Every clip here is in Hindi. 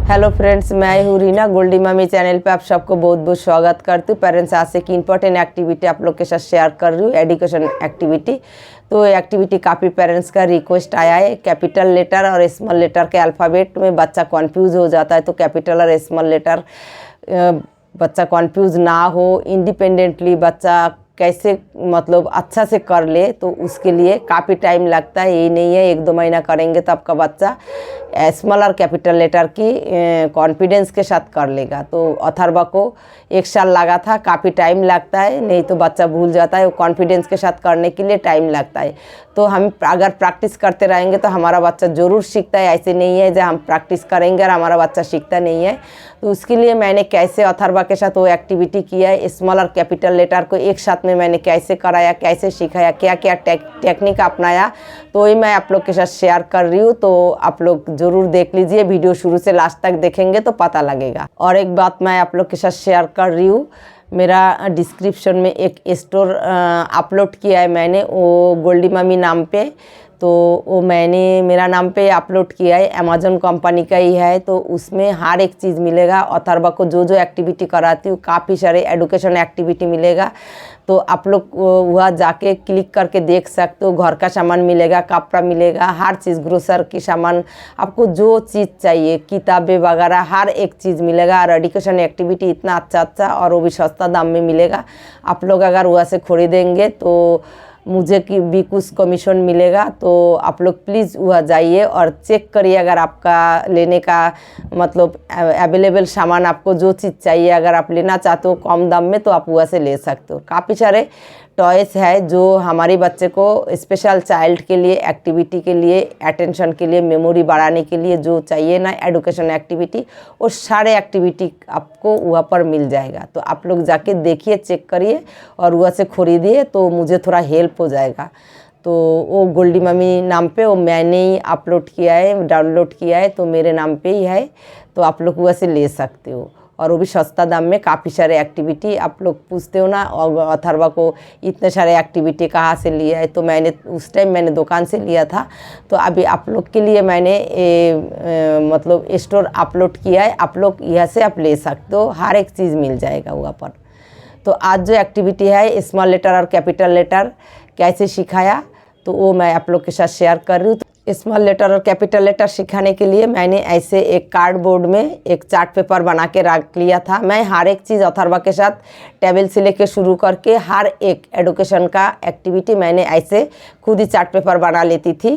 हेलो फ्रेंड्स, मैं हूँ रीना। गोल्डी मम्मी चैनल पे आप सबको बहुत बहुत स्वागत करती हूँ। पेरेंट्स आज से एक इम्पॉर्टेंट एक्टिविटी आप लोग के साथ शेयर कर रही हूँ, एजुकेशन एक्टिविटी। तो एक्टिविटी काफ़ी पेरेंट्स का रिक्वेस्ट आया है। कैपिटल लेटर और स्मॉल लेटर के अल्फ़ाबेट में बच्चा कन्फ्यूज़ हो जाता है, तो कैपिटल और स्मॉल लेटर बच्चा कन्फ्यूज़ ना हो, इंडिपेंडेंटली बच्चा कैसे मतलब अच्छा से कर ले, तो उसके लिए काफ़ी टाइम लगता है। यही नहीं है 1-2 महीना करेंगे तो आपका बच्चा स्मॉल और कैपिटल लेटर की कॉन्फिडेंस के साथ कर लेगा। तो अथर्वा को 1 साल लगा था, काफ़ी टाइम लगता है, नहीं तो बच्चा भूल जाता है। वो कॉन्फिडेंस के साथ करने के लिए टाइम लगता है। तो हम अगर प्रैक्टिस करते रहेंगे तो हमारा बच्चा ज़रूर सीखता है। ऐसे नहीं है जो हम प्रैक्टिस करेंगे और हमारा बच्चा सीखता नहीं है। तो उसके लिए मैंने कैसे अथर्वा के साथ वो एक्टिविटी किया है, स्मॉल और कैपिटल लेटर को एक साथ में मैंने कैसे कराया, कैसे सिखाया, क्या क्या टेक्निक अपनाया, तो वही मैं आप लोग के साथ शेयर कर रही हूँ। तो आप लोग ज़रूर देख लीजिए, वीडियो शुरू से लास्ट तक देखेंगे तो पता लगेगा। और एक बात मैं आप लोग के साथ शेयर कर रही हूँ, मेरा डिस्क्रिप्शन में एक स्टोर अपलोड किया है मैंने, वो गोल्डी मम्मी नाम पे। तो वो मैंने मेरा नाम पे अपलोड किया है, अमेज़न कंपनी का ही है। तो उसमें हर एक चीज़ मिलेगा। अथर्वा को जो जो एक्टिविटी कराती हूँ, काफ़ी सारे एडुकेशन एक्टिविटी मिलेगा। तो आप लोग वहाँ जाके क्लिक करके देख सकते हो। घर का सामान मिलेगा, कपड़ा मिलेगा, हर चीज़, ग्रोसर की सामान, आपको जो चीज़ चाहिए, किताबें वगैरह हर एक चीज़ मिलेगा। और एजुकेशन एक्टिविटी इतना अच्छा और वो भी सस्ता दाम में मिलेगा। आप लोग अगर वहाँ से खरीदेंगे तो मुझे भी कुछ कमीशन मिलेगा। तो आप लोग प्लीज़ वहाँ जाइए और चेक करिए, अगर आपका लेने का मतलब अवेलेबल सामान, आपको जो चीज़ चाहिए अगर आप लेना चाहते हो कम दाम में, तो आप वहाँ से ले सकते हो। काफ़ी सारे टॉयस है जो हमारे बच्चे को स्पेशल चाइल्ड के लिए, एक्टिविटी के लिए, अटेंशन के लिए, मेमोरी बढ़ाने के लिए जो चाहिए ना एडुकेशन एक्टिविटी, वो सारे एक्टिविटी आपको वहाँ पर मिल जाएगा। तो आप लोग जाके देखिए, चेक करिए और वहाँ से खरीदिए, तो मुझे थोड़ा हेल्प हो जाएगा। तो वो गोल्डी मम्मी नाम पे वो मैंने ही अपलोड किया है, डाउनलोड किया है, तो मेरे नाम पे ही है। तो आप लोग वहाँ से ले सकते हो, और वो भी सस्ता दाम में। काफ़ी सारे एक्टिविटी आप लोग पूछते हो ना, और अथर्वा को इतने सारे एक्टिविटी कहाँ से लिया है, तो मैंने उस टाइम मैंने दुकान से लिया था। तो अभी आप लोग के लिए मैंने मतलब स्टोर अपलोड किया है, आप लोग यहाँ से आप ले सकते हो, हर एक चीज़ मिल जाएगा वहाँ पर। तो आज जो एक्टिविटी है स्मॉल लेटर और कैपिटल लेटर कैसे सिखाया, तो वो मैं आप लोग के साथ शेयर कर रही हूँ। स्मॉल लेटर और कैपिटल लेटर सिखाने के लिए मैंने ऐसे एक कार्डबोर्ड में एक चार्ट पेपर बना के रख लिया था। मैं हर एक चीज़ अथर्वा के साथ टेबल से लेके शुरू करके हर एक एडुकेशन का एक्टिविटी मैंने ऐसे खुद ही चार्ट पेपर बना लेती थी।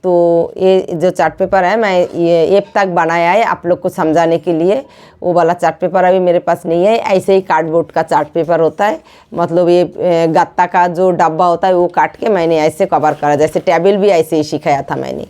तो ये जो चार्ट पेपर है मैं ये एप तक बनाया है आप लोग को समझाने के लिए। वो वाला चार्ट पेपर अभी मेरे पास नहीं है, ऐसे ही कार्डबोर्ड का चार्ट पेपर होता है। मतलब ये गत्ता का जो डब्बा होता है वो काट के मैंने ऐसे कवर करा, जैसे टेबल भी ऐसे ही सिखाया था मैंने।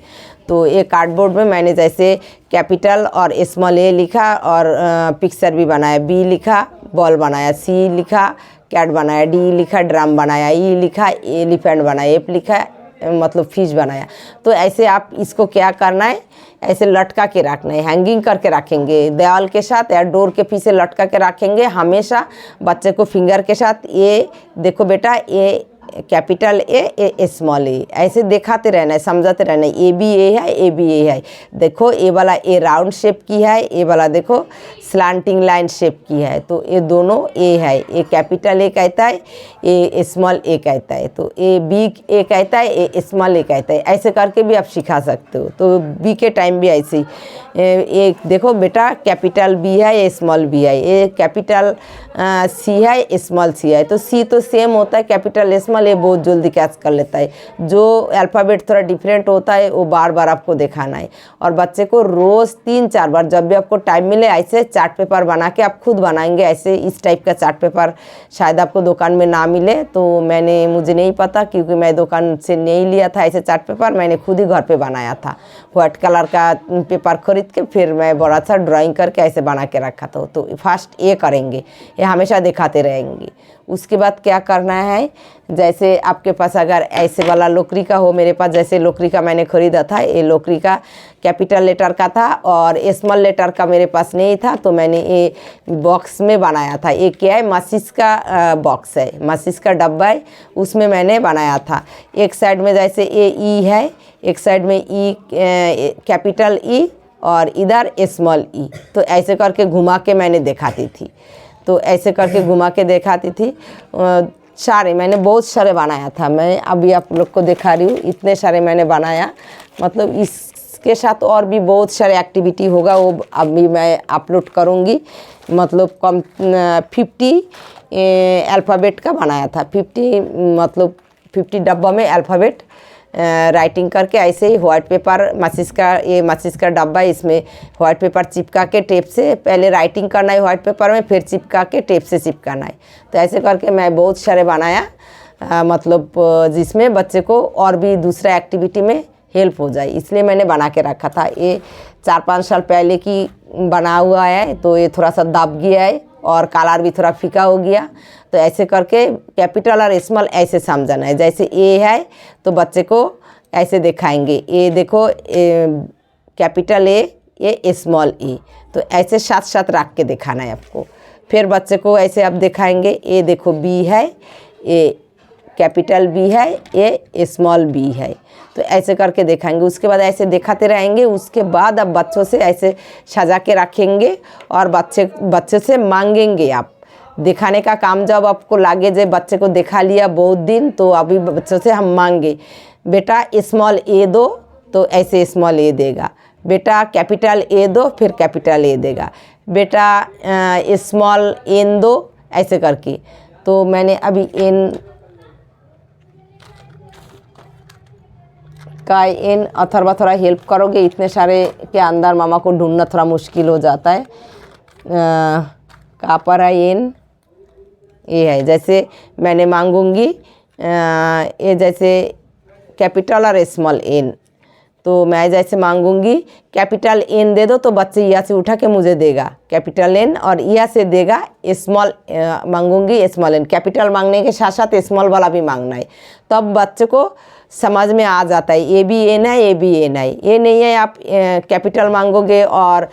तो ये कार्डबोर्ड में मैंने जैसे कैपिटल और स्मॉल ए लिखा, और पिक्चर भी बनाया, बी लिखा बॉल बनाया, सी लिखा कैट बनाया, डी लिखा ड्रम बनाया, ई लिखा एलिफेंट बनाया, एफ लिखा मतलब फिश बनाया। तो ऐसे आप इसको क्या करना है, ऐसे लटका के रखना है, हैंगिंग करके रखेंगे दीवार के साथ या डोर के पीछे लटका के रखेंगे हमेशा बच्चे को फिंगर के साथ। ये देखो बेटा, ये कैपिटल ए स्मॉल ए, ऐसे दिखाते रहना है, समझाते रहना है। ए भी ए है, ए भी ए है। देखो ये वाला ए राउंड शेप की है, ये वाला देखो स्लांटिंग लाइन शेप की है। तो ये दोनों ए है, ये कैपिटल ए कहता है, ये स्मॉल ए कहता है। तो ए बी ए कहता है, ये स्मॉल ए कहता है। ऐसे करके भी आप सिखा सकते हो। तो बी के टाइम भी ऐसे ही, ये देखो बेटा कैपिटल बी है, ये स्मॉल बी है, ये कैपिटल सी है, स्मॉल सी है। तो सी तो सेम होता है, कैपिटल स्मॉल, ये बहुत जल्दी कैच कर लेता है। जो अल्फ़ाबेट थोड़ा डिफरेंट होता है वो बार बार आपको दिखाना है। और बच्चे को रोज़ 3-4 बार जब भी आपको टाइम मिले ऐसे चार्ट पेपर बना के आप खुद बनाएंगे। ऐसे इस टाइप का चार्ट पेपर शायद आपको दुकान में ना मिले, तो मुझे नहीं पता क्योंकि मैं दुकान से नहीं लिया था ऐसे चार्ट पेपर, मैंने खुद ही घर पर बनाया था। वाइट कलर का पेपर खरीद के फिर मैं बड़ा सा ड्राइंग करके ऐसे बना के रखा था। तो फर्स्ट ये करेंगे, ये हमेशा दिखाते रहेंगे। उसके बाद क्या करना है, जैसे आपके पास अगर ऐसे वाला लोकरी का हो, मेरे पास जैसे लोकरी का मैंने ख़रीदा था, ये लोकरी का कैपिटल लेटर का था और स्मॉल लेटर का मेरे पास नहीं था, तो मैंने ये बॉक्स में बनाया था। ये क्या है, माचिस का बॉक्स है, माचिस का डब्बा है, उसमें मैंने बनाया था। एक साइड में जैसे ये ई है, एक साइड में ई कैपिटल ई और इधर स्मॉल ई। तो ऐसे करके घुमा के मैंने दिखाती थी, तो ऐसे करके घुमा के दिखाती थी। सारे मैंने बहुत सारे बनाया था, मैं अभी आप लोग को दिखा रही हूँ, इतने सारे मैंने बनाया। मतलब इसके साथ और भी बहुत सारे एक्टिविटी होगा, वो अभी मैं अपलोड करूँगी। मतलब 50 अल्फ़ाबेट का बनाया था, 50 मतलब 50 डब्बा में अल्फ़ाबेट राइटिंग करके ऐसे ही व्हाइट पेपर माचिस का, ये माचिस का डब्बा है, इसमें व्हाइट पेपर चिपका के टेप से पहले राइटिंग करना है व्हाइट पेपर में, फिर चिपका के टेप से चिपकाना है। तो ऐसे करके मैं बहुत सारे बनाया, मतलब जिसमें बच्चे को और भी दूसरा एक्टिविटी में हेल्प हो जाए, इसलिए मैंने बना के रखा था। ये 4-5 साल पहले की बना हुआ है, तो ये थोड़ा सा दब गया है और कलर भी थोड़ा फीका हो गया। तो ऐसे करके कैपिटल और स्मॉल ऐसे समझना है। जैसे ए है तो बच्चे को ऐसे दिखाएंगे, ए देखो कैपिटल ए, ये स्मॉल ई, तो ऐसे साथ साथ रख के दिखाना है आपको। फिर बच्चे को ऐसे आप दिखाएंगे, ए देखो बी है, ये कैपिटल बी है, ये स्मॉल बी है, तो ऐसे करके दिखाएंगे। उसके बाद ऐसे दिखाते रहेंगे। उसके बाद अब बच्चों से ऐसे सजा के रखेंगे और बच्चे से मांगेंगे आप। दिखाने का काम जब आपको लगे जे बच्चे को दिखा लिया बहुत दिन, तो अभी बच्चों से हम मांगे, बेटा स्मॉल ए दो, तो ऐसे स्मॉल ए देगा। बेटा कैपिटल ए दो, फिर कैपिटल ए देगा। बेटा स्मॉल एन दो, ऐसे करके। तो मैंने अभी एन का एन अथर्वा थोड़ा हेल्प करोगे, इतने सारे के अंदर मामा को ढूंढना थोड़ा मुश्किल हो जाता है। कहाँ पर है एन, ये है। जैसे मैंने मांगूंगी ये जैसे कैपिटल और स्मॉल एन, तो मैं जैसे मांगूंगी कैपिटल एन दे दो, तो बच्चे यहाँ से उठा के मुझे देगा कैपिटल एन, और यहाँ से देगा स्मॉल, मांगूंगी स्मॉल एन। कैपिटल मांगने के साथ साथ स्मॉल वाला भी मांगना है, तब बच्चे को समझ में आ जाता है ए भी एन है, ए भी एन है। ये नहीं है आप कैपिटल मांगोगे और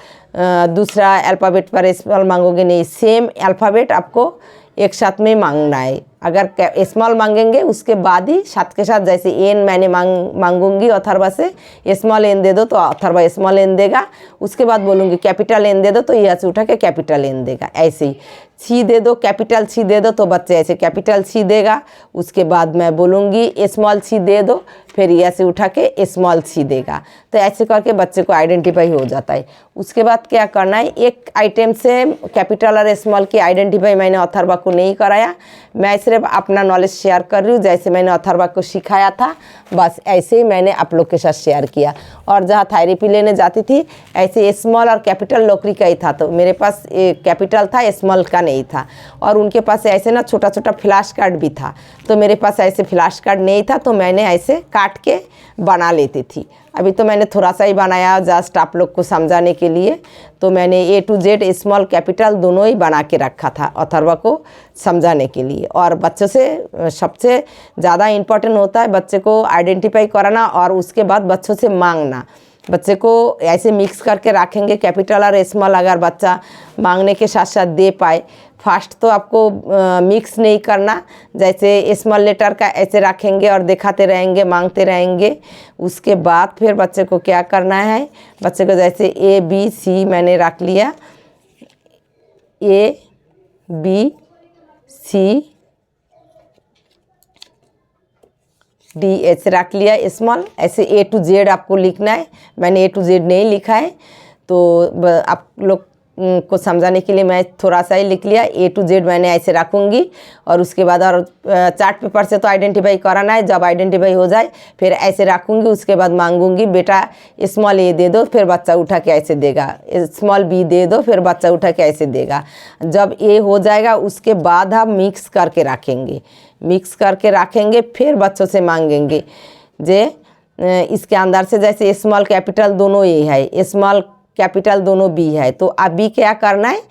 दूसरा अल्फ़ाबेट पर स्मॉल मांगोगे, नहीं, सेम अल्फ़ाबेट आपको एक साथ में मांगना है। अगर स्मॉल मांगेंगे उसके बाद ही साथ के साथ, जैसे एन मैंने मांगूंगी अथर्वा से, स्मॉल एन दे दो, तो अथर्वा स्मॉल एन देगा। उसके बाद बोलूँगी कैपिटल एन दे दो, तो यहाँ से उठा के कैपिटल एन देगा। ऐसे ही सी दे दो, कैपिटल सी दे दो, तो बच्चे ऐसे कैपिटल सी देगा। उसके बाद मैं बोलूँगी स्मॉल सी दे दो, फिर यहाँ से उठा के स्मॉल सी देगा। तो ऐसे करके बच्चे को आइडेंटिफाई हो जाता है। उसके बाद क्या करना है, एक आइटम से कैपिटल और स्मॉल की आइडेंटिफाई मैंने अथर्वा को नहीं कराया, मैं सिर्फ अपना नॉलेज शेयर कर रही हूँ। जैसे मैंने अथर्वा को सिखाया था, बस ऐसे ही मैंने आप लोग के साथ शेयर किया। और जहाँ थेरेपी लेने जाती थी, ऐसे स्मॉल और कैपिटल नौकरी का ही था, तो मेरे पास कैपिटल था, स्मॉल का नहीं था। और उनके पास ऐसे ना छोटा छोटा फ्लैश कार्ड भी था, तो मेरे पास ऐसे फ्लैश कार्ड नहीं था, तो मैंने ऐसे काट के बना लेती थी। अभी तो मैंने थोड़ा सा ही बनाया जस्ट आप लोग को समझाने के लिए। तो मैंने ए टू जेड स्मॉल कैपिटल दोनों ही बना के रखा था अथर्वा को समझाने के लिए। और बच्चों से सबसे ज़्यादा इम्पोर्टेंट होता है बच्चे को आइडेंटिफाई कराना, और उसके बाद बच्चों से मांगना। बच्चे को ऐसे मिक्स करके रखेंगे कैपिटल और स्मॉल, अगर बच्चा मांगने के साथ साथ दे पाए। फास्ट तो आपको मिक्स नहीं करना, जैसे स्मॉल लेटर का ऐसे रखेंगे और दिखाते रहेंगे, मांगते रहेंगे। उसके बाद फिर बच्चे को क्या करना है, बच्चे को जैसे ए बी सी मैंने रख लिया, ए बी सी डी ऐसे रख लिया स्मॉल। ऐसे ए टू जेड आपको लिखना है, मैंने ए टू जेड नहीं लिखा है, तो आप लोग को समझाने के लिए मैं थोड़ा सा ही लिख लिया। ए टू जेड मैंने ऐसे रखूँगी, और उसके बाद और चार्ट पेपर से तो आइडेंटिफाई कराना है। जब आइडेंटिफाई हो जाए फिर ऐसे रखूँगी। उसके बाद मांगूंगी बेटा स्मॉल ए दे दो, फिर बच्चा उठा के ऐसे देगा। स्मॉल बी दे दो, फिर बच्चा उठा के ऐसे देगा। जब ए हो जाएगा उसके बाद हम मिक्स करके रखेंगे, मिक्स करके रखेंगे, फिर बच्चों से मांगेंगे जे इसके अंदर से जैसे स्मॉल कैपिटल दोनों ए है, स्मॉल कैपिटल दोनों बी है, तो अभी क्या करना है,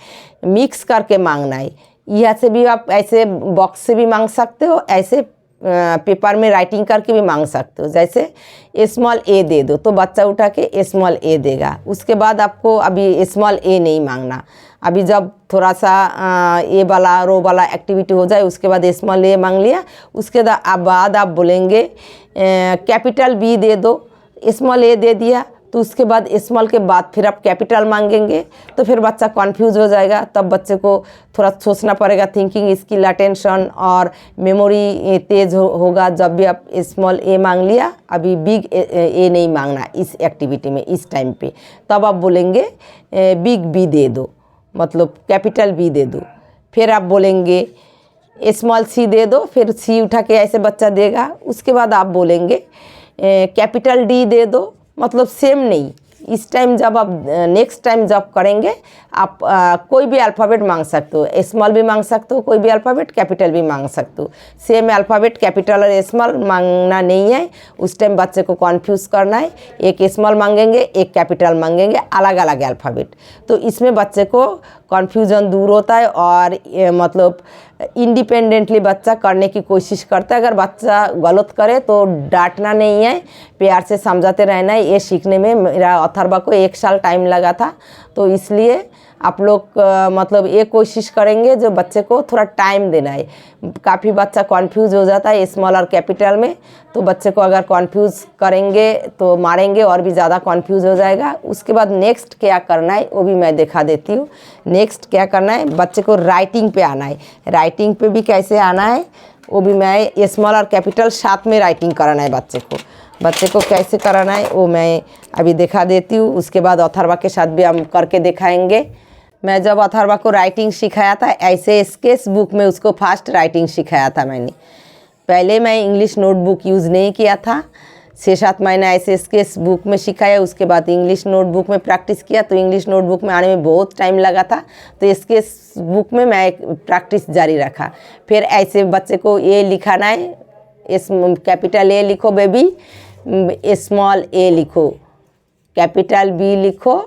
मिक्स करके मांगना है। यह से भी आप ऐसे बॉक्स से भी मांग सकते हो, ऐसे पेपर में राइटिंग करके भी मांग सकते हो। जैसे स्मॉल ए दे दो, तो बच्चा उठा के स्मॉल ए देगा। उसके बाद आपको अभी स्मॉल ए नहीं मांगना। अभी जब थोड़ा सा ए वाला रो वाला एक्टिविटी हो जाए, उसके बाद स्मॉल ए मांग लिया। उसके बाद आप बोलेंगे कैपिटल बी दे दो, स्मॉल ए दे दिया, तो उसके बाद स्मॉल के बाद फिर आप कैपिटल मांगेंगे तो फिर बच्चा कन्फ्यूज हो जाएगा। तब बच्चे को थोड़ा सोचना पड़ेगा, थिंकिंग स्किल, अटेंशन और मेमोरी तेज होगा। जब भी आप स्मॉल ए मांग लिया, अभी बिग ए नहीं मांगना इस एक्टिविटी में, इस टाइम पे। तब आप बोलेंगे बिग बी दे दो, मतलब कैपिटल बी दे दो। फिर आप बोलेंगे स्मॉल सी दे दो, फिर सी उठा के ऐसे बच्चा देगा। उसके बाद आप बोलेंगे कैपिटल डी दे दो, मतलब सेम नहीं। इस टाइम जब आप नेक्स्ट टाइम जब करेंगे आप कोई भी अल्फ़ाबेट मांग सकते हो, स्मॉल भी मांग सकते हो, कोई भी अल्फ़ाबेट, कैपिटल भी मांग सकते हो। सेम अल्फ़ाबेट कैपिटल और स्मॉल मांगना नहीं है, उस टाइम बच्चे को कन्फ्यूज़ करना है। एक स्मॉल मांगेंगे, एक कैपिटल मांगेंगे, अलग अलग अल्फ़ाबेट। तो इसमें बच्चे को कन्फ्यूज़न दूर होता है और मतलब इंडिपेंडेंटली बच्चा करने की कोशिश करता है। अगर बच्चा गलत करे तो डांटना नहीं है, प्यार से समझाते रहना है। ये सीखने में मेरा अथर्वा को 1 साल टाइम लगा था, तो इसलिए आप लोग मतलब ये कोशिश करेंगे जो बच्चे को थोड़ा टाइम देना है। काफ़ी बच्चा कंफ्यूज हो जाता है स्मॉल और कैपिटल में, तो बच्चे को अगर कंफ्यूज करेंगे तो मारेंगे और भी ज़्यादा कंफ्यूज हो जाएगा। उसके बाद नेक्स्ट क्या करना है वो भी मैं दिखा देती हूँ। नेक्स्ट क्या करना है, बच्चे को राइटिंग पे आना है। राइटिंग पे भी कैसे आना है वो भी मैं, स्मॉल और कैपिटल साथ में राइटिंग कराना है बच्चे को। बच्चे को कैसे कराना है वो मैं अभी दिखा देती हूँ। उसके बाद अथर्वा के साथ भी हम करके दिखाएंगे। मैं जब अथर्वा को राइटिंग सिखाया था, ऐसे स्केच बुक में उसको फास्ट राइटिंग सिखाया था मैंने। पहले मैं इंग्लिश नोटबुक यूज़ नहीं किया था, 6-7 महीना ऐसे स्केच बुक में सिखाया। उसके बाद इंग्लिश नोटबुक में प्रैक्टिस किया, तो इंग्लिश नोटबुक में आने में बहुत टाइम लगा था, तो स्केच बुक में मैं प्रैक्टिस जारी रखा। फिर ऐसे बच्चे को ए लिखाना है, कैपिटल ए लिखो बेबी, स्मॉल ए लिखो, कैपिटल बी लिखो,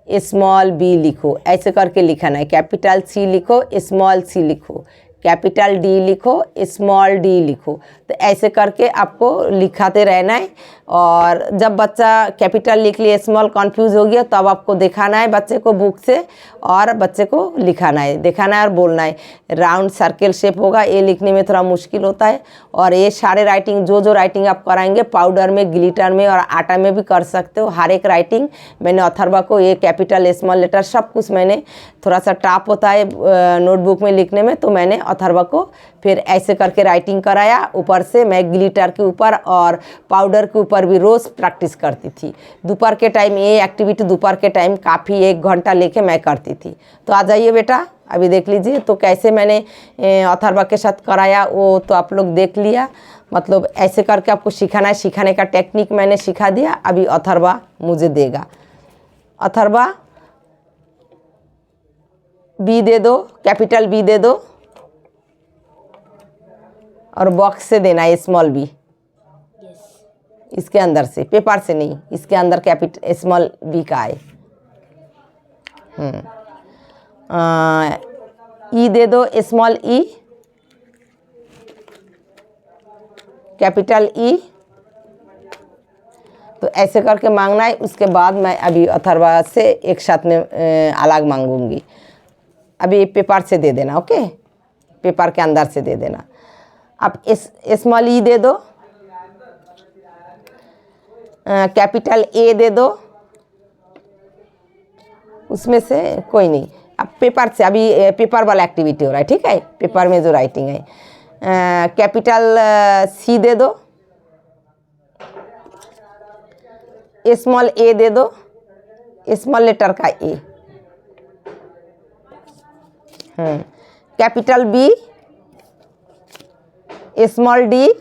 स्मॉल बी लिखो, ऐसे करके लिखाना है। कैपिटल सी लिखो, स्मॉल सी लिखो, कैपिटल डी लिखो, स्मॉल डी लिखो। तो ऐसे करके आपको लिखाते रहना है। और जब बच्चा कैपिटल लिख लिए, स्मॉल कंफ्यूज हो गया, तब आपको दिखाना है बच्चे को बुक से और बच्चे को लिखाना है, दिखाना है और बोलना है। राउंड सर्कल शेप होगा, ये लिखने में थोड़ा मुश्किल होता है। और ये सारे राइटिंग जो राइटिंग आप कराएंगे, पाउडर में, ग्लिटर में और आटा में भी कर सकते हो। हर एक राइटिंग मैंने अथर्वा को, ये कैपिटल स्मॉल लेटर सब कुछ मैंने, थोड़ा सा टफ होता है नोटबुक में लिखने में, तो मैंने अथर्वा को फिर ऐसे करके राइटिंग कराया। ऊपर से मैं ग्लिटर के ऊपर और पाउडर के ऊपर भी रोज़ प्रैक्टिस करती थी। दोपहर के टाइम ये एक्टिविटी दोपहर के टाइम काफ़ी 1 घंटा लेके मैं करती थी। तो आ जाइए बेटा, अभी देख लीजिए। तो कैसे मैंने अथर्वा के साथ कराया वो तो आप लोग देख लिया। मतलब ऐसे करके आपको सिखाना है, सिखाने का टेक्निक मैंने सिखा दिया। अभी अथर्वा मुझे देगा। अथर्वा बी दे दो, कैपिटल बी दे दो और बॉक्स से देना है स्मॉल बी। इसके अंदर से, पेपर से नहीं, इसके अंदर कैपिटल स्मॉल बी का है। ई दे दो, स्मॉल ई, कैपिटल ई। तो ऐसे करके मांगना है। उसके बाद मैं अभी अथर्वा से एक साथ में अलग मांगूंगी। अभी पेपर से दे देना, ओके, पेपर के अंदर से दे देना। अब स्मॉल ई दे दो, कैपिटल ए दे दो, उसमें से कोई नहीं। अब पेपर से, अभी पेपर वाला एक्टिविटी हो रहा है, ठीक है, पेपर में जो राइटिंग है। कैपिटल सी दे दो, स्मॉल ए दे दो, स्मॉल लेटर का A. Capital B, small D.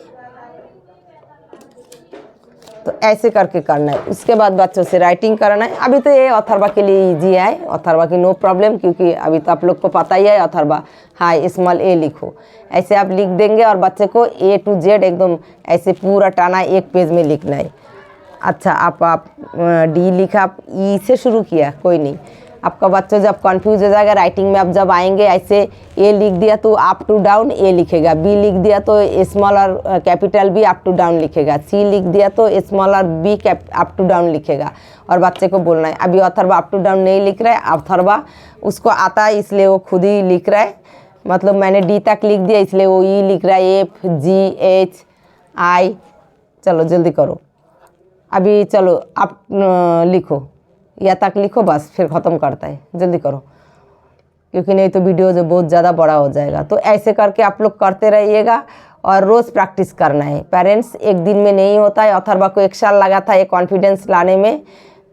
तो ऐसे करके करना है। उसके बाद बच्चों से राइटिंग कराना है। अभी तो ये अथर्वा के लिए इजी है, अथर्वा की नो प्रॉब्लम, क्योंकि अभी तो आप लोग को पता ही है अथर्वा। हाँ, स्मॉल ए लिखो, ऐसे आप लिख देंगे और बच्चे को A to Z एकदम ऐसे पूरा टाना है, 1 पेज में लिखना है। अच्छा, आप डी लिखा, आप ई से शुरू किया, कोई नहीं। आपका बच्चा जब कंफ्यूज हो जाएगा राइटिंग में, आप जब आएंगे ऐसे ए लिख दिया तो अप टू डाउन ए लिखेगा, बी लिख दिया तो स्मॉल और capital B up to down लिखेगा, सी लिख दिया तो स्मॉल और बी अप टू डाउन लिखेगा। और बच्चे को बोलना है। अभी अथर्वा अप टू डाउन नहीं लिख रहा है, अथर्वा उसको आता है इसलिए वो खुद ही लिख रहा है। मतलब मैंने डी तक लिख दिया इसलिए वो ई लिख रहा है, F G H I। चलो जल्दी करो, अभी चलो आप लिखो, या तक लिखो, बस फिर ख़त्म करता है, जल्दी करो, क्योंकि नहीं तो वीडियो जो बहुत ज़्यादा बड़ा हो जाएगा। तो ऐसे करके आप लोग करते रहिएगा और रोज़ प्रैक्टिस करना है। पेरेंट्स एक दिन में नहीं होता है। अथर्वा को 1 साल लगा था ये कॉन्फिडेंस लाने में,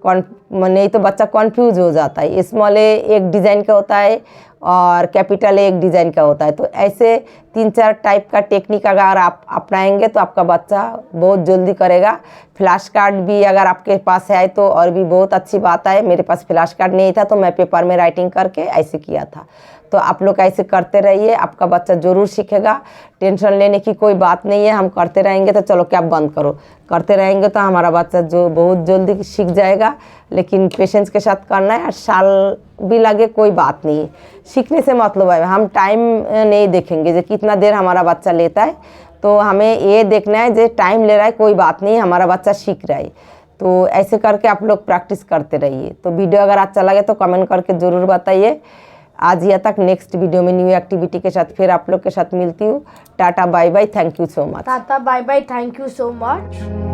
नहीं तो बच्चा कॉन्फ्यूज हो जाता है। स्मॉल ए एक डिज़ाइन का होता है और कैपिटल ए एक डिज़ाइन का होता है। तो ऐसे 3-4 टाइप का टेक्निक अगर आप अपनाएंगे तो आपका बच्चा बहुत जल्दी करेगा। फ्लैश कार्ड भी अगर आपके पास है तो और भी बहुत अच्छी बात है। मेरे पास फ्लैश कार्ड नहीं था तो मैं पेपर में राइटिंग करके ऐसे किया था। तो आप लोग ऐसे करते रहिए, आपका बच्चा ज़रूर सीखेगा। टेंशन लेने की कोई बात नहीं है, हम करते रहेंगे। तो चलो कैप बंद करो, करते रहेंगे तो हमारा बच्चा जो बहुत जल्दी सीख जाएगा। लेकिन पेशेंस के साथ करना है, और साल भी लगे कोई बात नहीं है, सीखने से मतलब है। हम टाइम नहीं देखेंगे जो कितना देर हमारा बच्चा लेता है, तो हमें ये देखना है जो टाइम ले रहा है कोई बात नहीं, हमारा बच्चा सीख रहा है। तो ऐसे करके आप लोग प्रैक्टिस करते रहिए। तो वीडियो अगर अच्छा लगे तो कमेंट करके ज़रूर बताइए। आज या तक नेक्स्ट वीडियो में न्यू एक्टिविटी के साथ फिर आप लोग के साथ मिलती हूँ। Ta-ta bye bye, thank you so much. Ta-ta bye bye, thank you so much.